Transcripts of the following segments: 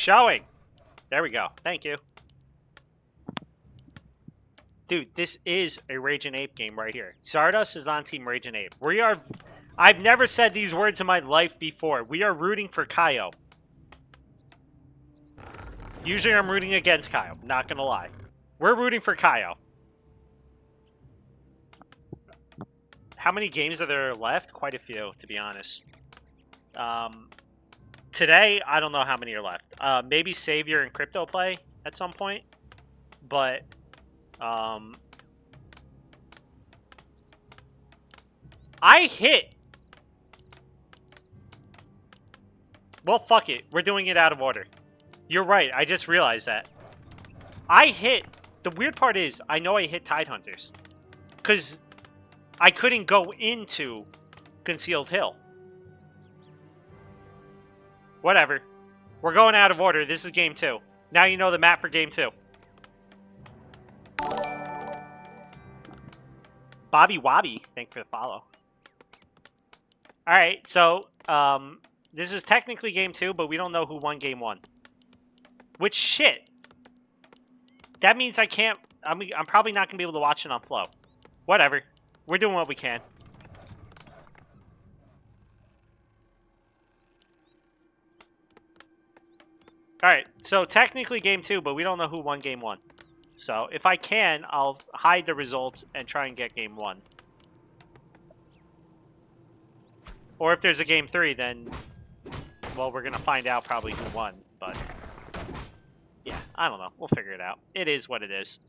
Showing. There we go. Thank you. Dude, this is a Rage and Ape game right here. Xardas is on Team Rage and Ape. We are... I've never said these words in my life before. We are rooting for Kaio. Usually I'm rooting against Kaio. Not gonna lie. We're rooting for Kaio. How many games are there left? Quite a few, to be honest. Today, I don't know how many are left. Maybe Savior and Crypto play at some point. But... I hit. Well, fuck it. We're doing it out of order. You're right. I just realized that. I hit. The weird part is, I know I hit Tidehunters. Because I couldn't go into Concealed Hill. Whatever. We're going out of order. This is game 2. Now you know the map for game 2. Bobby Wobby, thank you for the follow. Alright, so, this is technically game 2, but we don't know who won game 1. Which, shit. That means I can't, I'm probably not going to be able to watch it on Flow. Whatever. We're doing what we can. Alright, so technically game 2, but we don't know who won game 1. So, if I can, I'll hide the results and try and get game 1. Or if there's a game 3, then, well, we're going to find out probably who won. But, yeah, I don't know. We'll figure it out. It is what it is.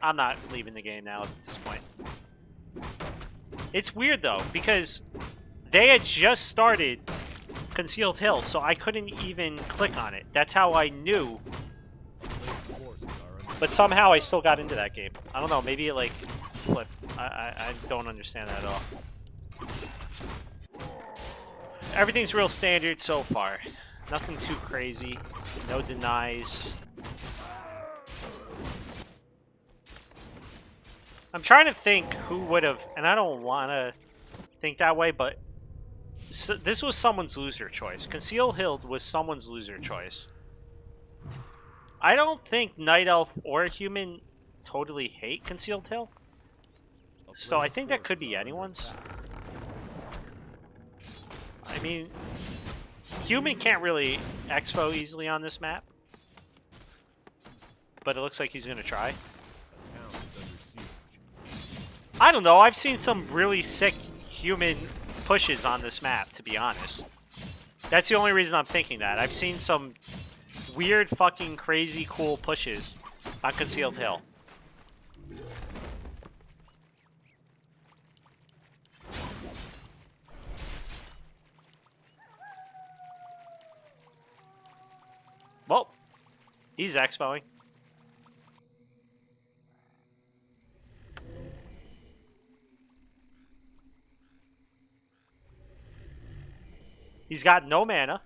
I'm not leaving the game now at this point. It's weird, though, because they had just started Concealed Hill, so I couldn't even click on it. That's how I knew. But somehow I still got into that game. I don't know, maybe it like flipped. I don't understand that at all. Everything's real standard so far. Nothing too crazy. No denies. I'm trying to think who would have, and I don't want to think that way, but so this was someone's loser choice. Concealed Hill was someone's loser choice. I don't think Night Elf or Human totally hate Concealed Hill. So I think that could be anyone's. I mean, Human can't really expo easily on this map. But it looks like he's going to try. I don't know. I've seen some really sick Human pushes on this map, to be honest. That's the only reason I'm thinking that. I've seen some weird, fucking, crazy, cool pushes on Concealed Hill. Well, he's expoing. He's got no mana.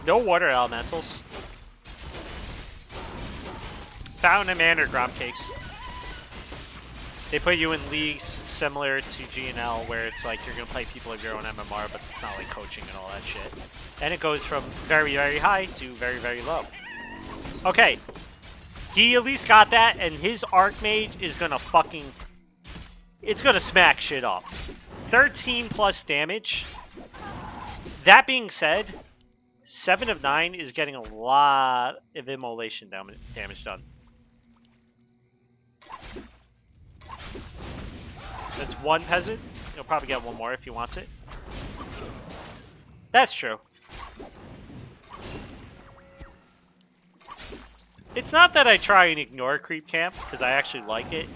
No water elementals. Fountain and Manor Grom Cakes. They put you in leagues similar to GNL where it's like you're going to play people of your own MMR, but it's not like coaching and all that shit. And it goes from very, very high to very, very low. Okay. He at least got that, and his Archmage is going to fucking... It's going to smack shit up. 13 plus damage. That being said, 7 of 9 is getting a lot of immolation damage done. That's one peasant. He'll probably get one more if he wants it. That's true. It's not that I try and ignore Creep Camp, because I actually like it.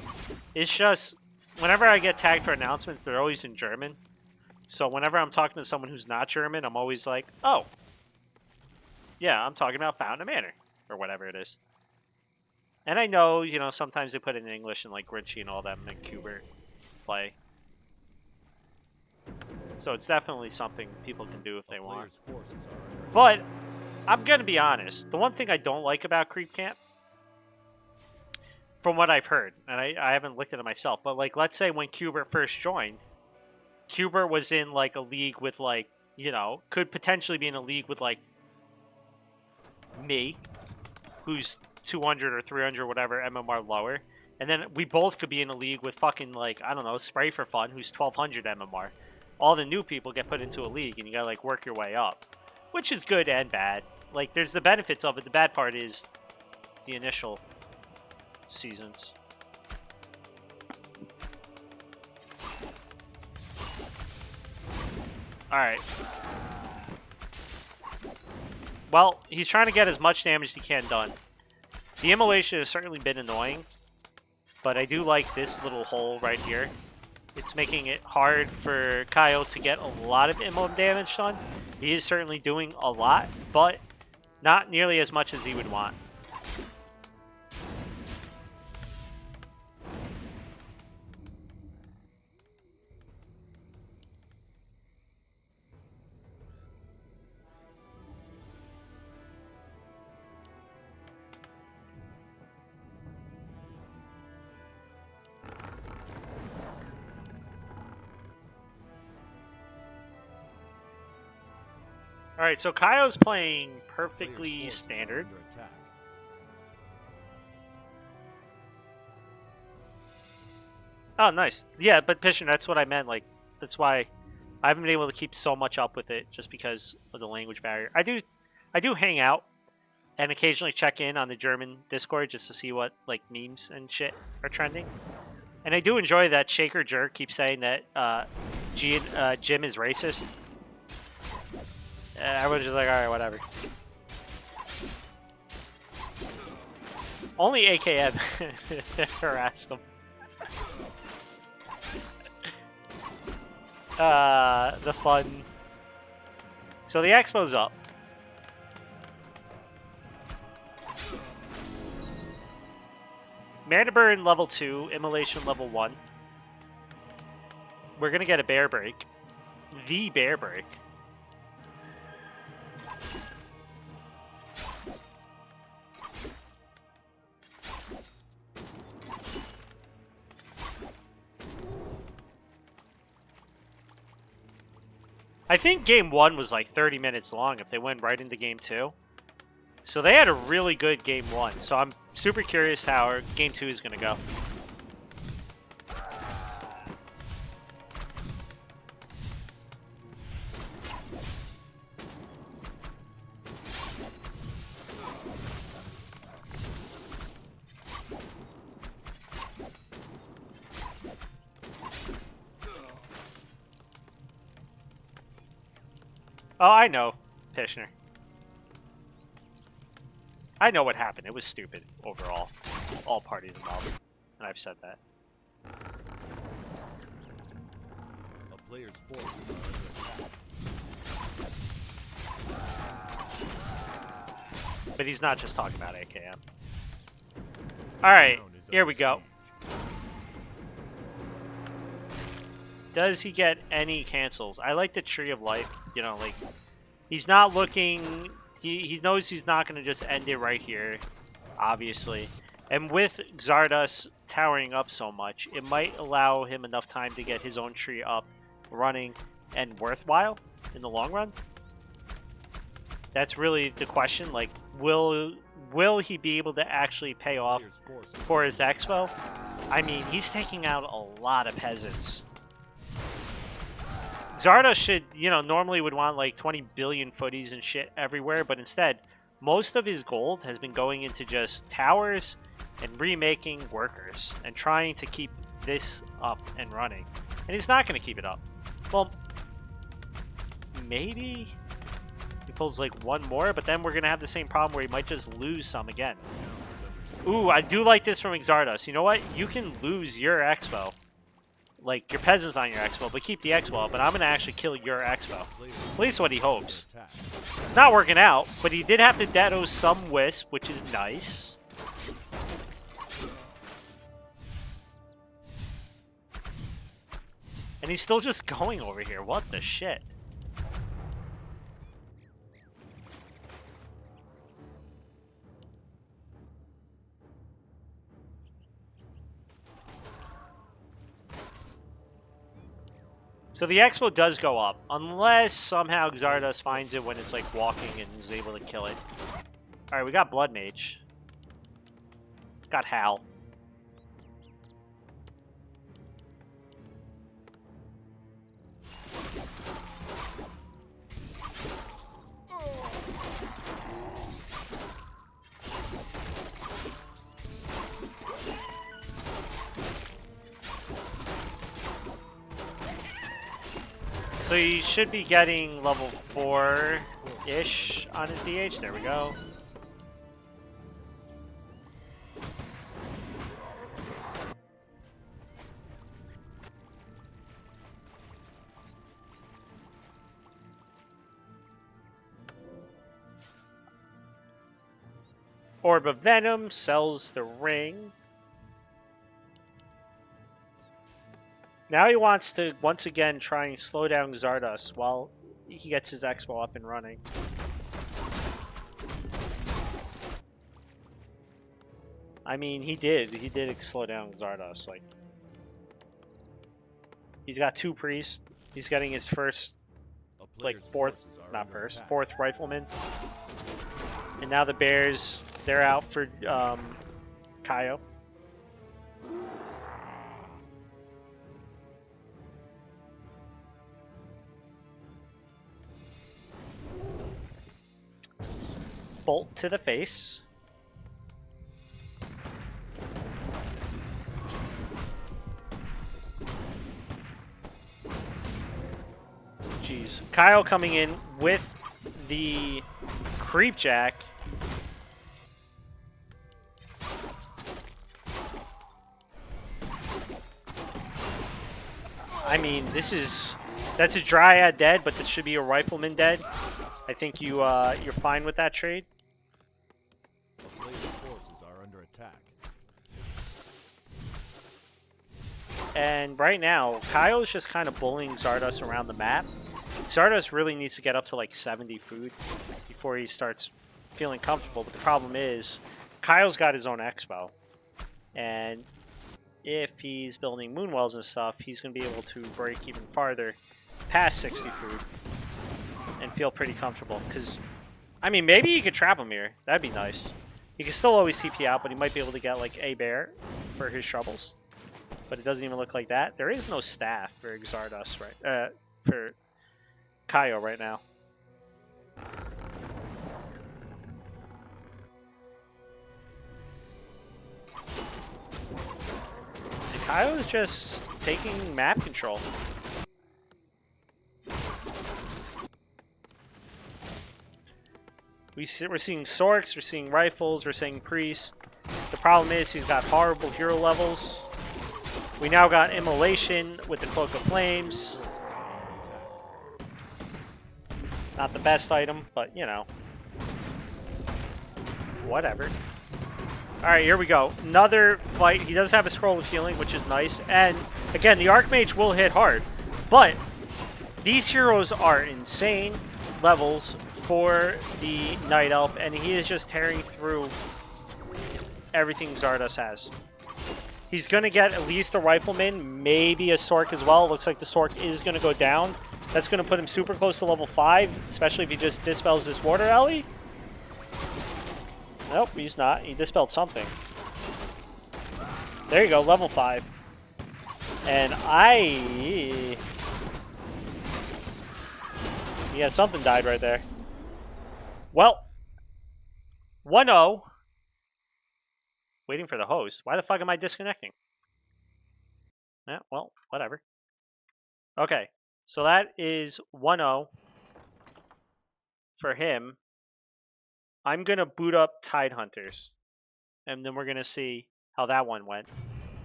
It's just, whenever I get tagged for announcements, they're always in German. So whenever I'm talking to someone who's not German, I'm always like, oh, yeah, I'm talking about Fountain of Manor, or whatever it is. And I know, you know, sometimes they put it in English and like Grinchy and all them and Kubert play. So it's definitely something people can do if they want. But I'm going to be honest. The one thing I don't like about Creep Camp, from what I've heard, and I haven't looked at it myself, but like, let's say when Kubert first joined, Kubert was in like a league with like, you know, could potentially be in a league with like me, who's 200 or 300, whatever, MMR lower. And then we both could be in a league with fucking, like, I don't know, Spray for Fun, who's 1200 MMR. All the new people get put into a league, and you gotta, like, work your way up. Which is good and bad. Like, there's the benefits of it. The bad part is the initial seasons. Alright. Well, he's trying to get as much damage as he can done. The immolation has certainly been annoying, but I do like this little hole right here. It's making it hard for Kyle to get a lot of immo damage done. He is certainly doing a lot, but not nearly as much as he would want. Alright, so Kyle's playing perfectly standard. Oh, nice. Yeah, but Pisher, that's what I meant. Like, that's why I haven't been able to keep so much up with it, just because of the language barrier. I do hang out and occasionally check in on the German Discord just to see what, like, memes and shit are trending. And I do enjoy that Shaker Jerk keeps saying that Jim is racist. I was just like, alright, whatever. Only AKM harassed him. The fun. So the expo's up. Mana Burn level 2, Immolation level 1. We're gonna get a bear break. The bear break. I think game 1 was like 30 minutes long if they went right into game 2. So they had a really good game 1. So I'm super curious how game 2 is going to go. Oh, I know, Tishner. I know what happened. It was stupid overall. All parties involved. And I've said that. A player's forces are under attack. But he's not just talking about AKM. Alright, here we go. Does he get any cancels? I like the Tree of Life. You know, like, he's not looking... He knows he's not going to just end it right here, obviously. And with Xardas towering up so much, it might allow him enough time to get his own tree up, running, and worthwhile in the long run. That's really the question. Like, will he be able to actually pay off for his expo? I mean, he's taking out a lot of peasants. Xardas should, you know, normally would want like 20 billion footies and shit everywhere, but instead, most of his gold has been going into just towers and remaking workers and trying to keep this up and running. And he's not going to keep it up. Well, maybe he pulls like one more, but then we're going to have the same problem where he might just lose some again. Ooh, I do like this from Xardas. You know what? You can lose your expo. Like, your peasants on your expo, but keep the expo up, but I'm going to actually kill your expo. At least what he hopes. It's not working out, but he did have to Dedo some Wisp, which is nice. And he's still just going over here. What the shit? So the expo does go up, unless somehow Xardas finds it when it's like walking and is able to kill it. Alright, we got Blood Mage. Got Hal. So he should be getting level 4-ish on his DH. There we go. Orb of Venom sells the ring. Now he wants to, once again, try and slow down Xardas while he gets his Expo up and running. I mean, he did. He did slow down Xardas. Like, he's got 2 priests. He's getting his first, like, fourth rifleman. And now the Bears, they're out for Kaio. Bolt to the face. Jeez. Kyle coming in with the Creep Jack. I mean, that's a Dryad dead, but this should be a Rifleman dead. I think you're fine with that trade. The player's forces are under attack. And right now, Kyle's just kind of bullying Xardas around the map. Xardas really needs to get up to like 70 food before he starts feeling comfortable. But the problem is, Kyle's got his own Expo. And if he's building Moonwells and stuff, he's going to be able to break even farther past 60 food and feel pretty comfortable. Because, I mean, maybe he could trap him here. That'd be nice. He can still always TP out, but he might be able to get like a bear for his troubles. But it doesn't even look like that. There is no staff for Xardas, right? For Kaio right now. And Kaio is just taking map control. We're seeing Sorks, we're seeing Rifles, we're seeing Priest. The problem is he's got horrible hero levels. We now got Immolation with the Cloak of Flames. Not the best item, but, you know. Whatever. Alright, here we go. Another fight. He does have a Scroll of Healing, which is nice. And, again, the Archmage will hit hard. But these heroes are insane levels for the Night Elf, and he is just tearing through everything Xardas has. He's going to get at least a Rifleman, maybe a Sork as well. Looks like the Sork is going to go down. That's going to put him super close to level 5, especially if he just dispels this Water Alley. Nope, he's not. He dispelled something. There you go, level 5. And yeah, something died right there. Well, 1-0. Waiting for the host. Why the fuck am I disconnecting? Yeah, well, whatever. Okay, so that is 1-0 for him. I'm going to boot up Tidehunters, and then we're going to see how that one went.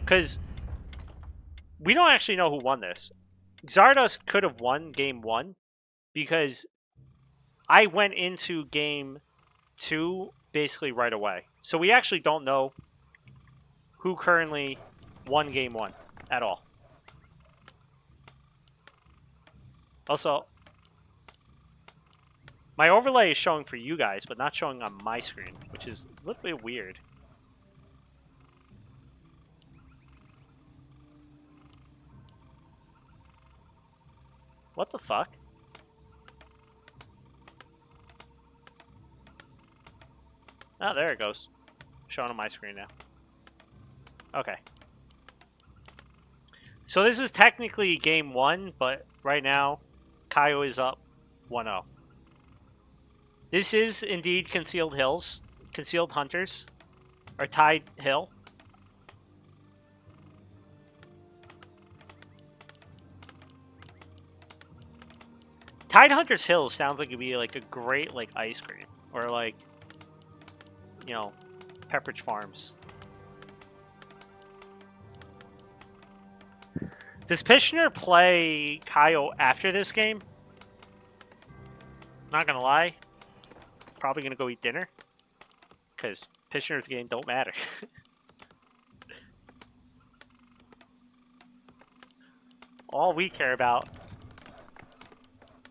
Because we don't actually know who won this. Xardas could have won game 1 because I went into game 2 basically right away. So we actually don't know who currently won game 1 at all. Also, my overlay is showing for you guys, but not showing on my screen, which is a little bit weird. What the fuck? Oh, there it goes. Showing on my screen now. Okay. So this is technically game 1, but right now, Kaio is up 1-0. This is indeed Concealed Hills. Concealed Hunters. Or Tide Hill. Tide Hunters Hill sounds like it'd be like a great like ice cream. Or like, you know, Pepperidge Farms. Does Pishner play Kaio after this game? Not gonna lie. Probably gonna go eat dinner. Because Pishner's game don't matter. All we care about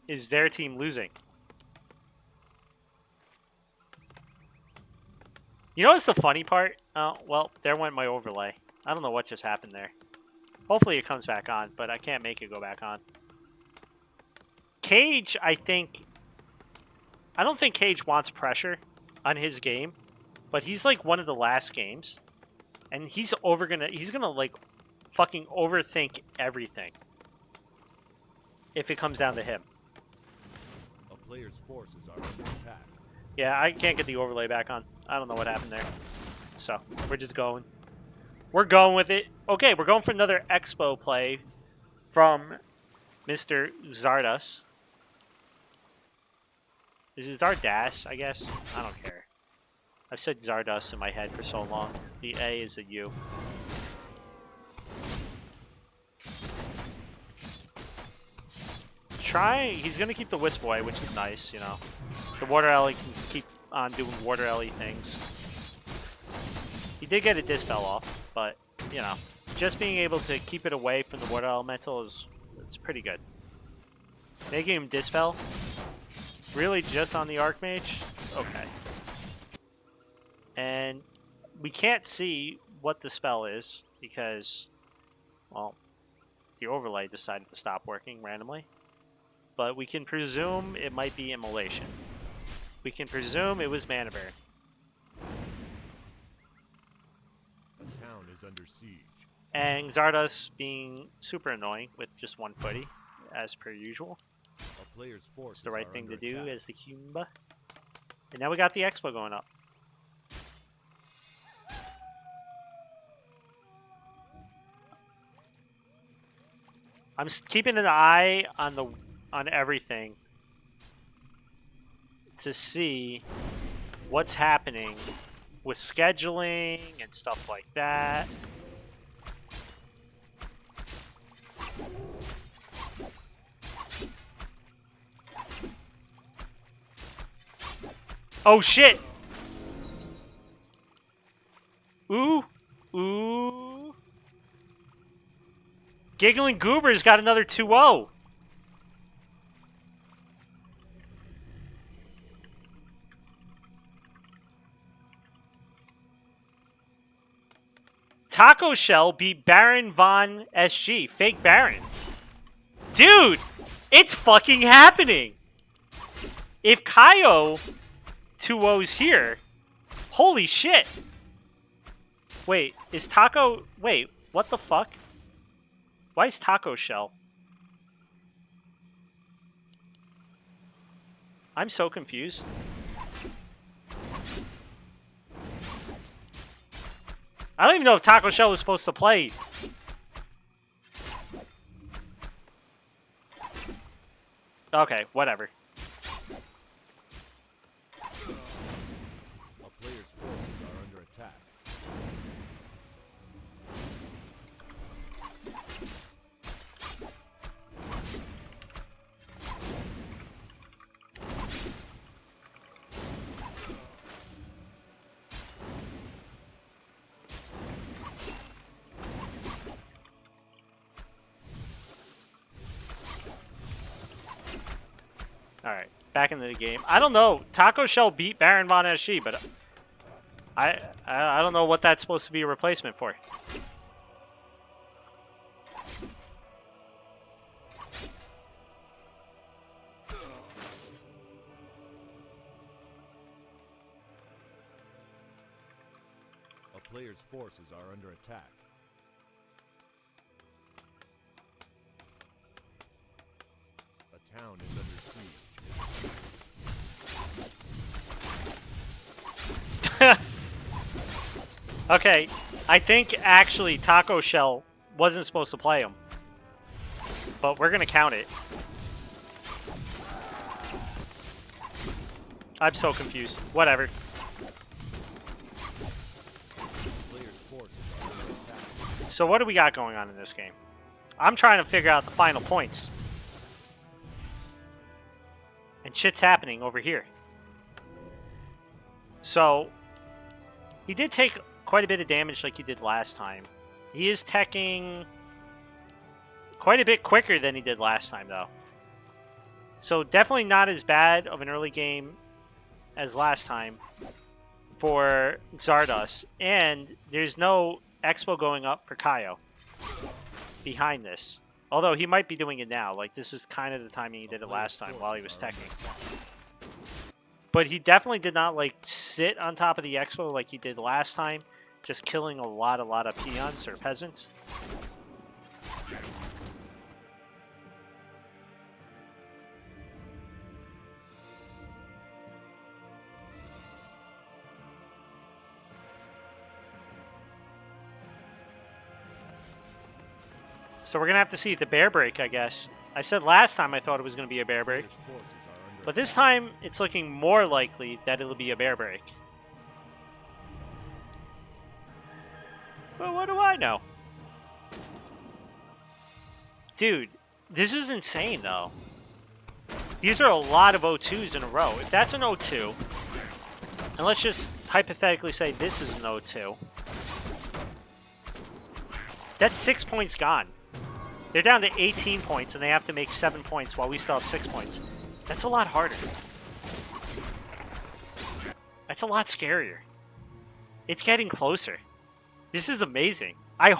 is their team losing. You know what's the funny part? Oh, well, there went my overlay. I don't know what just happened there. Hopefully it comes back on, but I can't make it go back on. Cage, I don't think Cage wants pressure on his game, but he's like one of the last games, and he's gonna like fucking overthink everything if it comes down to him. A player's forces are under attack. Yeah, I can't get the overlay back on. I don't know what happened there. So, we're just going. We're going with it. Okay, we're going for another Expo play from Mr. Xardas. Is it Zardas, I guess? I don't care. I've said Xardas in my head for so long. The A is a U. He's going to keep the Wisp away, which is nice, you know. The Water Ellie can keep on doing Water Ellie things. He did get a Dispel off, but, you know, just being able to keep it away from the Water Elemental it's pretty good. Making him Dispel? Really just on the Archmage? Okay. And we can't see what the spell is because, well, the overlay decided to stop working randomly. But we can presume it might be Immolation. We can presume it was Mana Burn. The town is under siege. And Xardas being super annoying with just one footy, as per usual. A player's forces It's the right are thing to under do attack. as the Kumba. And now we got the Expo going up. I'm keeping an eye on everything to see what's happening with scheduling and stuff like that. Oh shit! Ooh, ooh. Giggling Goobers got another 2-0. Taco Shell beat Baron Von SG. Fake Baron. Dude, it's fucking happening. If Kaio 2-0's here, holy shit. Wait, is Taco... Wait, what the fuck? Why is Taco Shell? I'm so confused. I don't even know if Taco Shell was supposed to play. Okay, whatever. A player's forces are under attack. Alright, back into the game. I don't know. Taco Shell beat Baron Von SG, but I don't know what that's supposed to be a replacement for. player's forces are under attack. A town is under siege. Okay, I think actually Taco Shell wasn't supposed to play him. But we're going to count it. I'm so confused. Whatever. Player's forces are under attack. So what do we got going on in this game? I'm trying to figure out the final points. And shit's happening over here. So, he did take quite a bit of damage like he did last time. He is teching quite a bit quicker than he did last time, though. So definitely not as bad of an early game as last time for Xardas. And there's no expo going up for Kaio behind this. Although he might be doing it now. Like, this is kind of the timing he did it last time while he was teching. But he definitely did not, like, sit on top of the expo like he did last time. Just killing a lot of peons or peasants. So we're going to have to see the bear break, I guess. I said last time I thought it was going to be a bear break. Player's forces are under But this time, it's looking more likely that it'll be a bear break. But what do I know? Dude, this is insane, though. These are a lot of O2s in a row. If that's an O2, and let's just hypothetically say this is an O2, that's 6 points gone. They're down to 18 points, and they have to make 7 points while we still have 6 points. That's a lot harder. That's a lot scarier. It's getting closer. This is amazing. I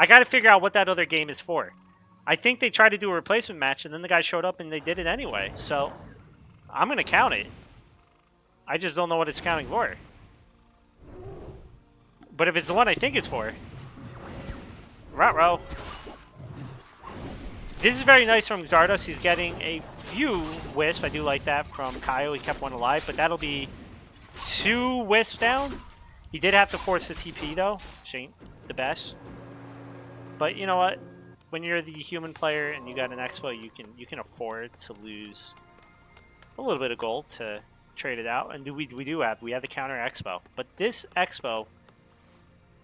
gotta figure out what that other game is for. I think they tried to do a replacement match, and then the guy showed up and they did it anyway. So, I'm gonna count it. I just don't know what it's counting for. But if it's the one I think it's for, ruh-roh. This is very nice from Xardas. He's getting a few wisps. I do like that from Kaio. He kept one alive, but that'll be 2 wisps down. He did have to force the TP, though, which ain't the best. But you know what? When you're the human player and you got an expo, you can afford to lose a little bit of gold to trade it out. And we have the counter expo. But this expo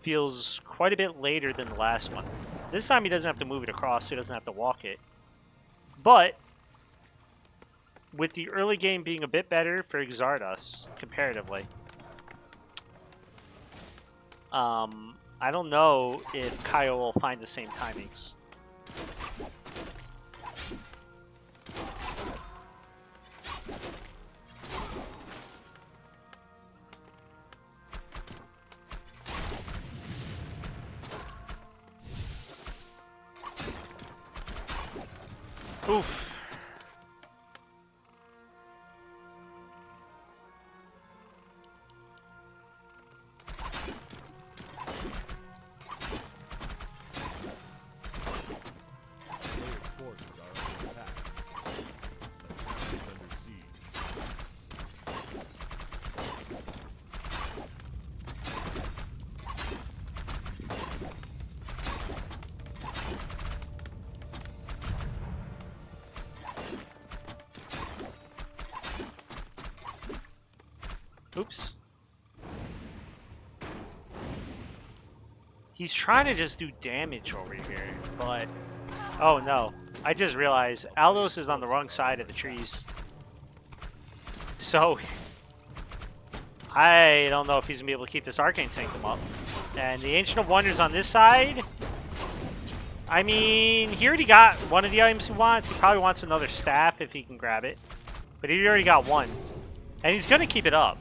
feels quite a bit later than the last one. This time he doesn't have to move it across, so he doesn't have to walk it. But with the early game being a bit better for Xardas comparatively, I don't know if Kaio will find the same timings. Oof. Player's forces are under attack. A town is under siege. Oops. He's trying to just do damage over here, but... Oh no. I just realized Aldos is on the wrong side of the trees. So... I don't know if he's going to be able to keep this Arcane Sanctum up. And the Ancient of Wonders on this side... I mean, he already got one of the items he wants. He probably wants another staff if he can grab it. But he already got one. And he's going to keep it up.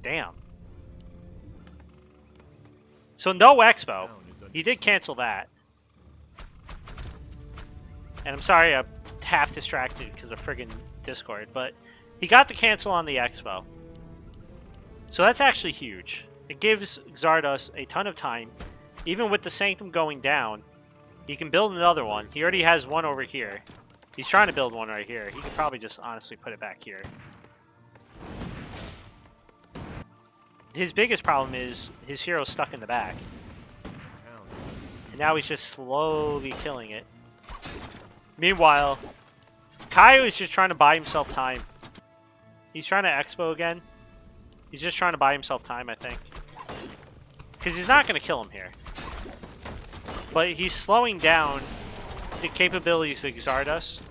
Damn. So no expo. He did cancel that. And I'm sorry I'm half distracted because of friggin' Discord, but he got the cancel on the expo. So that's actually huge. It gives Xardas a ton of time. Even with the Sanctum going down, he can build another one. He already has one over here. He's trying to build one right here. He could probably just honestly put it back here. His biggest problem is his hero's stuck in the back. And now he's just slowly killing it. Meanwhile, Kaio is just trying to buy himself time. He's trying to expo again. He's just trying to buy himself time, I think. Because he's not going to kill him here. But he's slowing down the capabilities of Xardas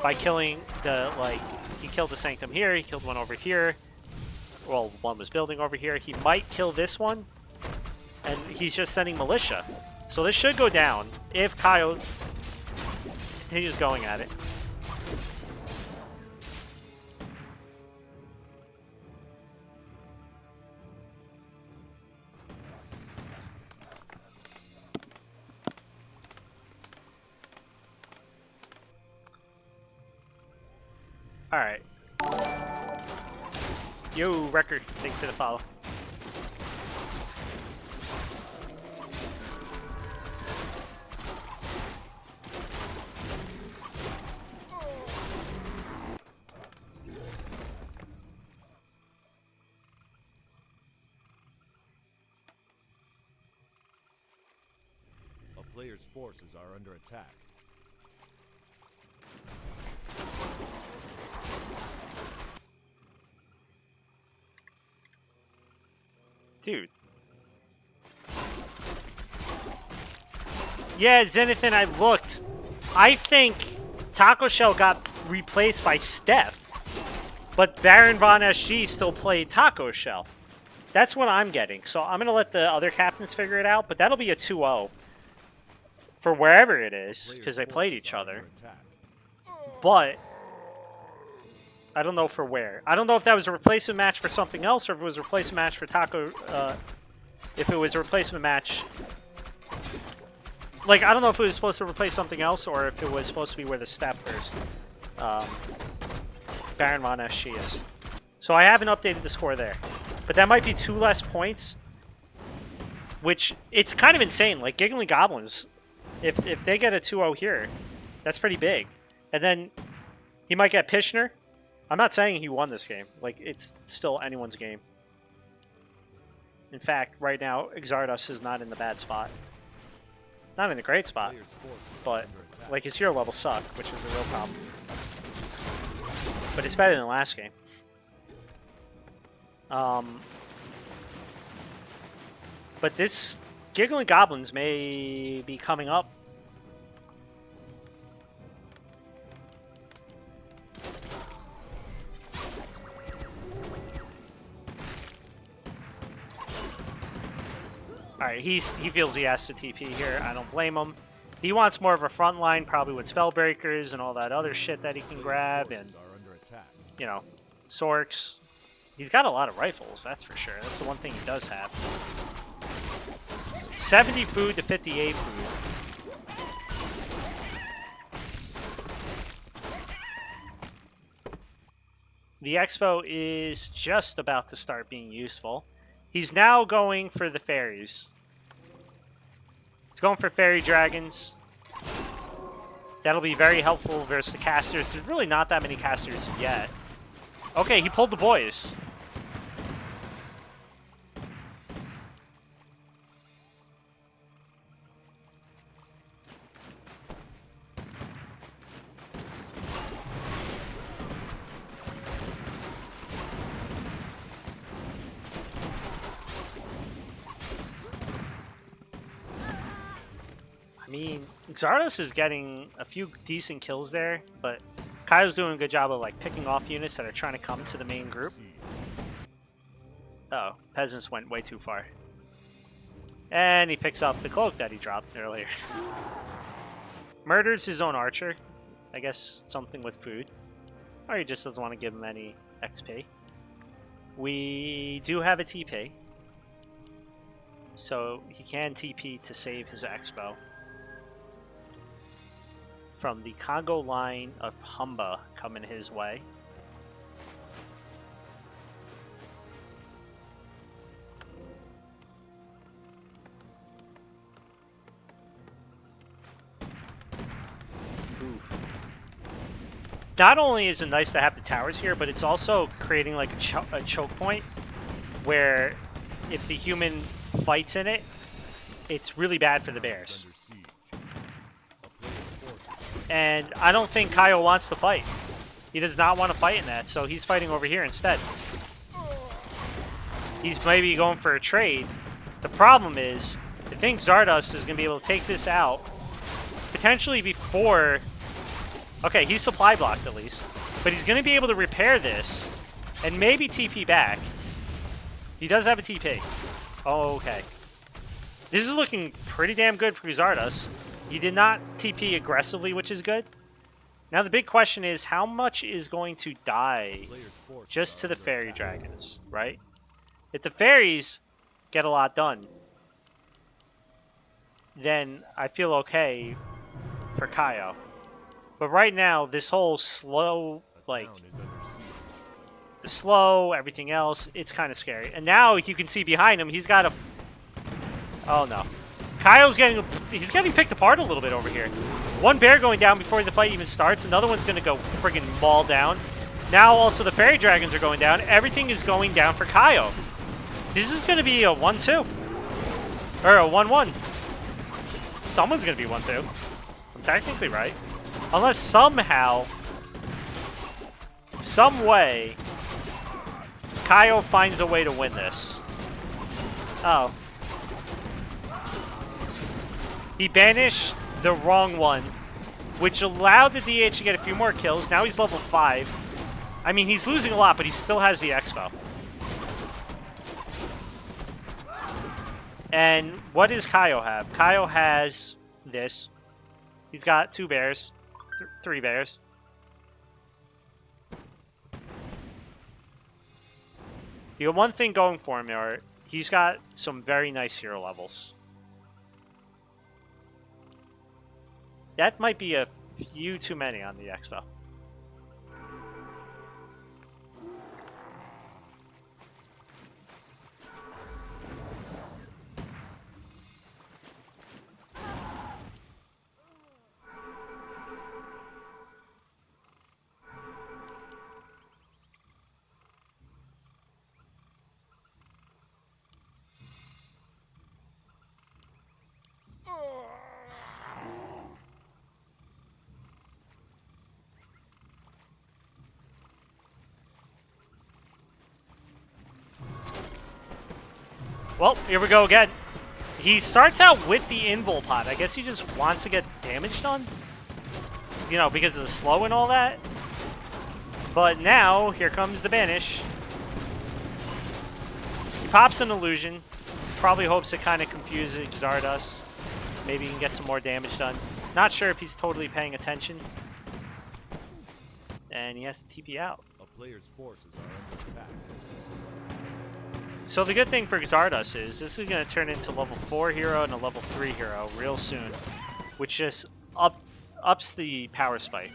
by killing the, like, he killed the Sanctum here, he killed one over here. Well, one was building over here. He might kill this one, and he's just sending militia. So this should go down if Kaio continues going at it. Alright. Yo, Record, thanks for the follow. A player's forces are under attack. Dude. Yeah, Zenithan, I looked. I think Taco Shell got replaced by Steph. But Baron Von SG still played Taco Shell. That's what I'm getting. So I'm going to let the other captains figure it out. But that'll be a 2-0 for wherever it is. Because they played each other. But I don't know for where. I don't know if that was a replacement match for something else, or if it was a replacement match for Taco. If it was a replacement match, like I don't know if it was supposed to replace something else, or if it was supposed to be where the Steph versus Baron Von SG is. So I haven't updated the score there, but that might be 2 less points, which it's kind of insane. Like Giggling Goblins, if they get a 2-0 here, that's pretty big, and then he might get Pishner. I'm not saying he won this game. Like, it's still anyone's game. In fact, right now, Xardas is not in the bad spot. Not in a great spot. But, like, his hero levels suck, which is a real problem. But it's better than last game. But this Giggling Goblins may be coming up. Alright, he feels he has to TP here. I don't blame him. He wants more of a front line, probably with Spellbreakers and all that other shit that he can grab, and, you know, Sorks. He's got a lot of rifles, that's for sure. That's the one thing he does have. 70 food to 58 food. The Expo is just about to start being useful. He's now going for the fairies. He's going for fairy dragons. That'll be very helpful versus the casters. There's really not that many casters yet. Okay, he pulled the boys. I mean, Xardas is getting a few decent kills there, but Kaio's doing a good job of like picking off units that are trying to come to the main group. Uh oh, peasants went way too far. And he picks up the cloak that he dropped earlier. Murders his own archer. I guess something with food. Or he just doesn't want to give him any XP. We do have a TP. So he can TP to save his Expo. From the Congo line of Humba coming his way. not only is it nice to have the towers here, but it's also creating like a choke point where if the human fights in it, it's really bad for the bears. Under siege. A player's forces And I don't think Kyle wants to fight. He does not want to fight in that, so he's fighting over here instead. He's maybe going for a trade. The problem is, I think xardas is going to be able to take this out potentially before... Okay, he's supply blocked at least. But he's going to be able to repair this and maybe TP back. He does have a TP. Oh, okay. This is looking pretty damn good for xardas. He did not TP aggressively, which is good. Now the big question is, how much is going to die player's forces just to are the under fairy attack. dragons, right? If the fairies get a lot done, then I feel okay for Kaio. But right now, this whole slow, A like, town is under siege. the slow, everything else, it's kind of scary. And now you can see behind him, he's got a... Oh, no. Kyle's he's getting picked apart a little bit over here. One bear going down before the fight even starts. Another one's going to go friggin' maul down. Now also the fairy dragons are going down. Everything is going down for Kyle. This is going to be a 1-2. Or a 1-1. Someone's going to be 1-2. I'm technically right. Unless somehow, some way, Kyle finds a way to win this. Oh. He banished the wrong one, which allowed the DH to get a few more kills. Now he's level 5. I mean, he's losing a lot, but he still has the Expo. And what does Kyle have? Kyle has this. He's got 2 bears. 3 bears. The one thing going for him are he's got some very nice hero levels. That might be a few too many on the Expo. Well, here we go again. He starts out with the invul pot. I guess he just wants to get damage done. You know, because of the slow and all that. But now, here comes the banish. He pops an illusion. Probably hopes to kind of confuse xardas. Maybe he can get some more damage done. Not sure if he's totally paying attention. And he has to TP out. A player's forces are under attack. So the good thing for xardas is this is going to turn into level 4 hero and a level 3 hero real soon, which just ups the power spike.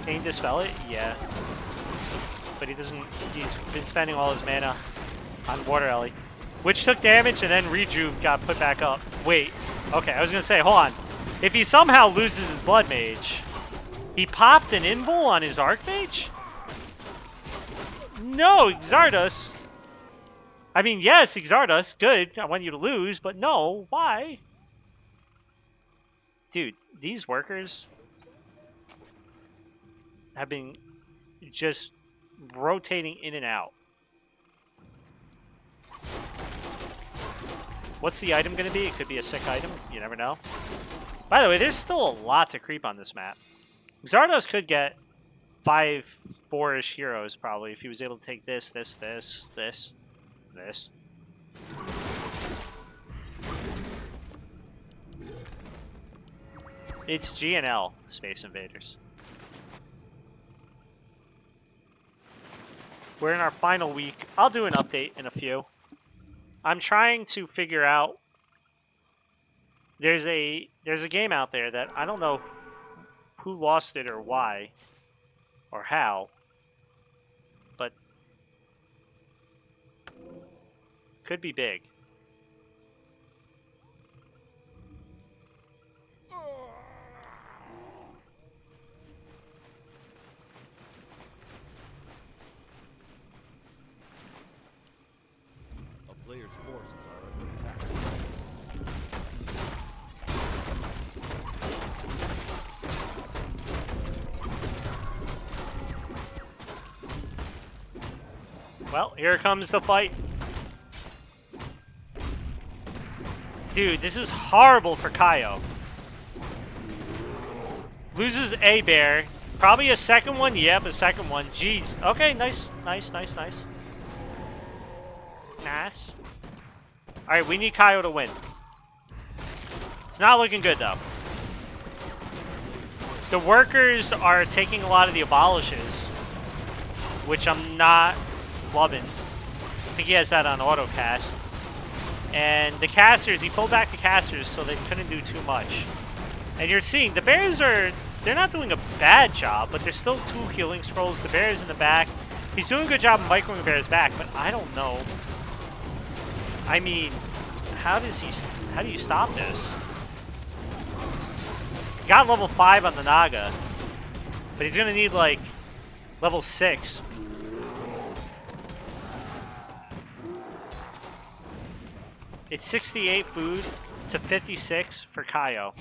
Can he dispel it? Yeah. But he doesn't. He's been spending all his mana on Water Ellie, which took damage and then Rejuve got put back up. Wait. Okay, I was gonna say, hold on. If he somehow loses his Blood Mage, he popped an invul on his Archmage? No, xardas. I mean, yes, xardas, good. I want you to lose, but no, why? Dude, these workers have been just rotating in and out. What's the item going to be? It could be a sick item. You never know. By the way, there's still a lot to creep on this map. xardas could get 5 4-ish heroes, probably, if he was able to take this, this, this, this, this. It's GNL, Space Invaders. We're in our final week. I'll do an update in a few. I'm trying to figure out. There's a game out there that I don't know who lost it or why or how, but could be big. A player's forces are under attack. Well, here comes the fight. Dude, this is horrible for Kaio. Loses a bear. Probably a second one. Yep, a second one. Jeez. Okay, nice. Nice. Nice. Alright, we need Kaio to win. It's not looking good, though. The workers are taking a lot of the abolishes, which I'm not loving. I think he has that on autocast. And the casters, he pulled back the casters so they couldn't do too much. And you're seeing, the bears they're not doing a bad job, but there's still 2 healing scrolls. The bear's in the back. He's doing a good job of microing the bear's back, but I don't know. I mean, how do you stop this? He got level 5 on the Naga, but he's gonna need like level 6. It's 68 food to 56 for Kaio.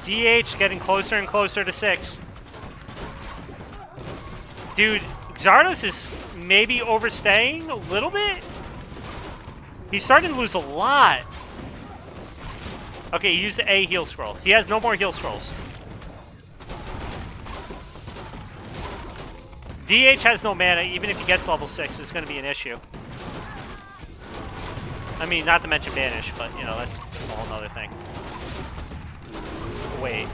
DH getting closer and closer to 6. Dude, xardas is maybe overstaying a little bit. He's starting to lose a lot. Okay, he used the A heal scroll. He has no more heal scrolls. DH has no mana. Even if he gets level 6, it's going to be an issue. I mean, not to mention banish, but, you know, that's a whole nother thing. Wait.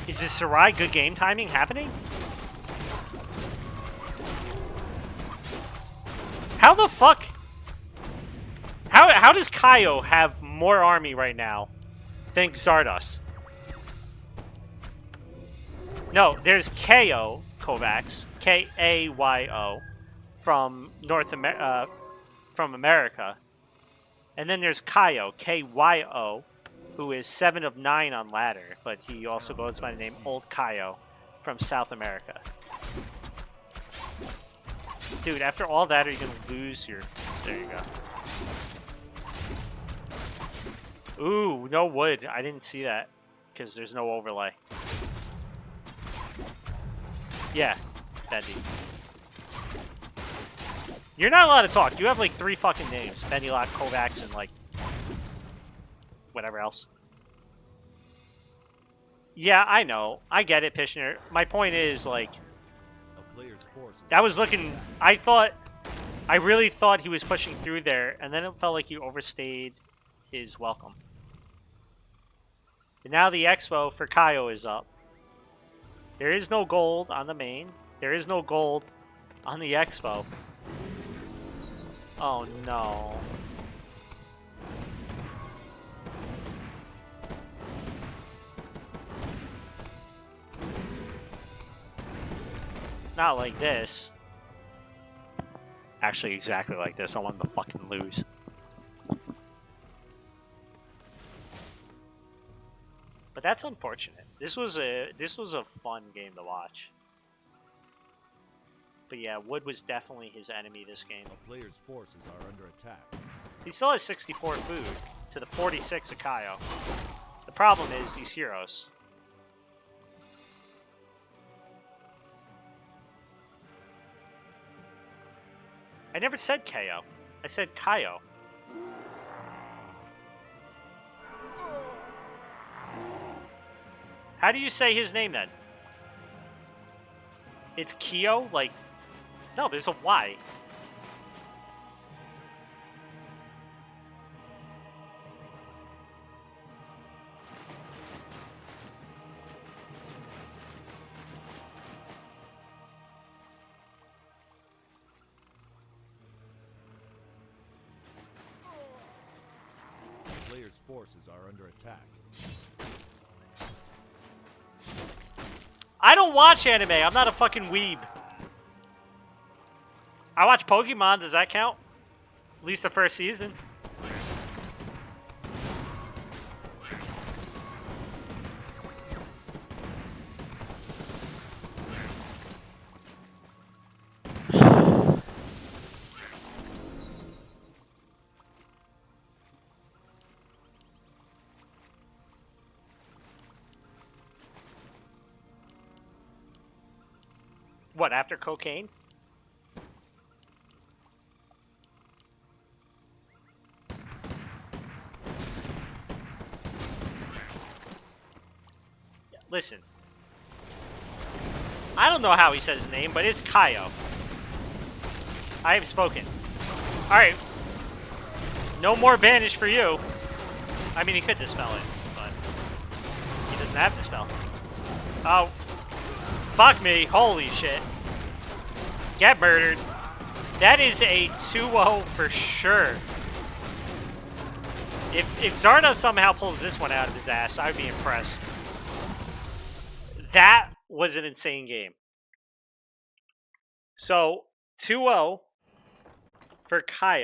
Is this Sarai good game timing happening? How the fuck? How does Kaio have more army right now than Xardas? No, there's KO Kovacs, K-A-Y-O, from from America. And then there's Kaio, K-Y-O, who is 7 of 9 on ladder, but he also goes by the name Old Kaio from South America. Dude, after all that, are you going to lose your... There you go. Ooh, no wood. I didn't see that, because there's no overlay. Yeah, Bendy. You're not allowed to talk. You have like 3 fucking names. Bendy-Lock, Kovacs, and like... whatever else. Yeah, I know. I get it, Pishner. My point is, like... that was looking... I really thought he was pushing through there, and then it felt like he overstayed his welcome. And now the expo for Kaio is up. There is no gold on the main. There is no gold on the expo. Oh no. Not like this. Actually, exactly like this. I want them to fucking lose. But that's unfortunate. This was a fun game to watch. But yeah, Wood was definitely his enemy this game. A player's forces are under attack. He still has 64 food to the 46 of Kaio. The problem is these heroes. I never said KO. I said Kaio. How do you say his name then? It's Kyo? Like, no, there's a Y. Empire's forces are under attack. I don't watch anime. I'm not a fucking weeb. I watch Pokemon. Does that count? At least the first season. What, after cocaine? Listen. I don't know how he says his name, but it's Kaio. I have spoken. Alright. No more banish for you. I mean, he could dispel it, but he doesn't have dispel. Oh. Fuck me. Holy shit. Get murdered. That is a 2-0 for sure. If Xardas somehow pulls this one out of his ass, I would be impressed. That was an insane game. So, 2-0 for Kaio.